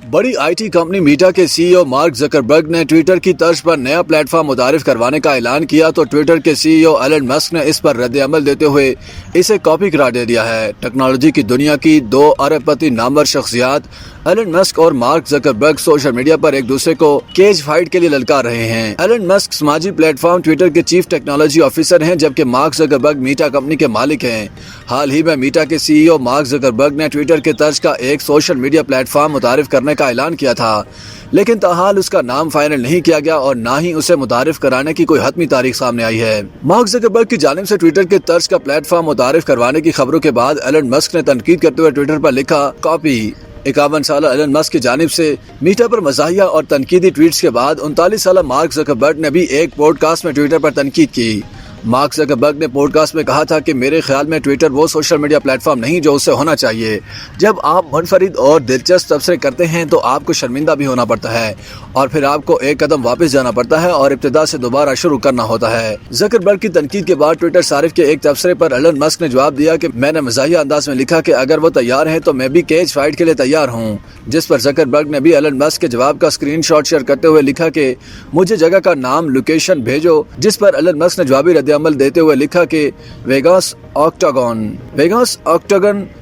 बड़ी IT company मीटा के CEO mark Zuckerberg ने ट्विटर की तर्ज पर नया प्लेटफॉर्म मुतारिफ करवाने का ऐलान किया तो ट्विटर के सीईओ एलन मस्क ने इस पर रद्द-ए-अमल देते हुए इसे कॉपी करार दे दिया है। टेक्नोलॉजी की दुनिया की दो अरबपति नामवर शख्सियत एलन मस्क और मार्क जकरबर्ग सोशल मीडिया पर एक दूसरे को केज फाइट के लिए ललकार रहे हैं। एलन मस्क समाजी प्लेटफॉर्म ट्विटर के चीफ टेक्नोलॉजी ऑफिसर हैं, जबकि मार्क जकरबर्ग मीटा कंपनी के मालिक हैं। हाल ही में मीटा के सीईओ मार्क जकरबर्ग ने ट्विटर के तर्ज का एक सोशल मीडिया प्लेटफॉर्म मुतारिफ करने का ऐलान किया था, लेकिन ताहाल उसका नाम फाइनल नहीं किया गया और ना ही उसे मुतारिफ कराने की कोई हतमी तारीख सामने आई है। मार्क जकरबर्ग की जानिब से ट्विटर के तर्ज का प्लेटफॉर्म मुतारिफ करवाने की खबरों के बाद एलन मस्क ने तनकीद करते हुए ट्विटर पर लिखा, कॉपी। 51 साल एलन मस्क की जानिब से मीटा पर मज़ाहिया और तनकीदी ट्वीट्स के बाद 39 साल मार्क जकरबर्ग ने भी एक पॉडकास्ट में ट्विटर पर तनकीद की। मार्क जकरबर्ग ने पॉडकास्ट में कहा था कि मेरे ख्याल में ट्विटर वो सोशल मीडिया प्लेटफॉर्म नहीं जो उससे होना चाहिए। जब आप मुनफरिद और दिलचस्प तबसरे करते हैं तो आपको शर्मिंदा भी होना पड़ता है और फिर आपको एक कदम वापस जाना पड़ता है और इब्तिदा से दोबारा शुरू करना होता है। जकरबर्ग की तनकीद के बाद ट्विटर सारिफ के एक तबसरे पर एलन मस्क ने जवाब दिया कि मैंने मज़ाहिया अंदाज में लिखा कि अगर वो तैयार हैं तो मैं भी केज फाइट के लिए तैयार हूँ, जिस पर जकरबर्ग ने भी एलन मस्क के जवाब का स्क्रीनशॉट शेयर करते हुए लिखा कि मुझे जगह का नाम लोकेशन भेजो, जिस पर एलन मस्क ने जवाबी रद्द-ए-अमल देते हुए लिखा कि वेगास ऑक्टागन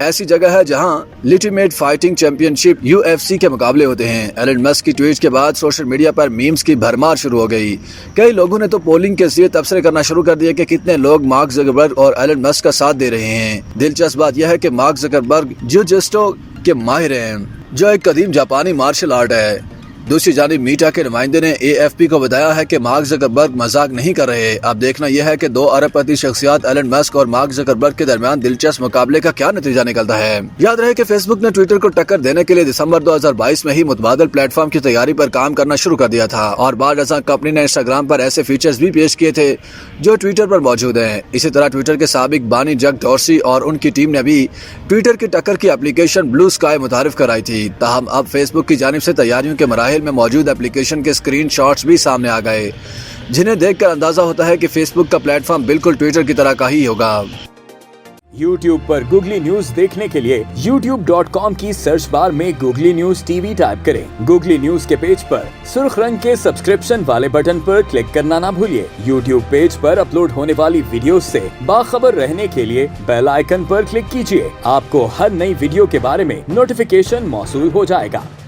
ऐसी जगह है जहां अल्टीमेट फाइटिंग चैंपियनशिप UFC के मुकाबले होते हैं। एलन मस्क की ट्वीट के बाद सोशल मीडिया पर मीम्स की भरमार शुरू हो गई। कई लोगों ने तो पोलिंग के जरिए तबसरे करना शुरू कर दिया कि कितने लोग मार्क जकरबर्ग और एलन मस्क का साथ दे रहे हैं। दिलचस्प बात यह है कि मार्क जकरबर्ग जिu-जित्सु के माहिर हैं, जो एक कदीम जापानी मार्शल आर्ट है। दूसरी जानिब मीटा के नुमाइंदे ने AFP को बताया है कि मार्क जकरबर्ग मजाक नहीं कर रहे। अब देखना यह है कि दो अरबपति शख्सियत एलन मस्क और मार्क जकरबर्ग के दरमियान दिलचस्प मुकाबले का क्या नतीजा निकलता है। याद रहे कि फेसबुक ने ट्विटर को टक्कर देने के लिए दिसंबर 2022 में ही मुतबादल प्लेटफॉर्म की तैयारी पर काम करना शुरू कर दिया था और बाद अज़ां कंपनी ने इंस्टाग्राम पर ऐसे फीचर्स भी पेश किए थे जो ट्विटर पर मौजूद हैं। इसी तरह ट्विटर के साबिक बानी जैक डॉर्सी और उनकी टीम ने भी ट्विटर की टक्कर की एप्लीकेशन ब्लू स्काई मुतारिफ कराई थी। ताहम अब फेसबुक की जानिब से तैयारियों के मराहिल में मौजूद एप्लीकेशन के स्क्रीनशॉट्स भी सामने आ गए, जिन्हें देखकर अंदाजा होता है कि फेसबुक का प्लेटफॉर्म बिल्कुल ट्विटर की तरह का ही होगा। YouTube पर गूगली न्यूज देखने के लिए youtube.com की सर्च बार में गूगली न्यूज TV टाइप करें। गूगली न्यूज के पेज पर सुर्ख रंग के सब्सक्रिप्शन वाले बटन पर क्लिक करना ना भूलिए। YouTube पेज पर अपलोड होने वाली वीडियोस से बाखबर रहने के लिए बेल आइकन पर क्लिक कीजिए। आपको हर नई वीडियो के बारे में नोटिफिकेशन मौसूल हो जाएगा।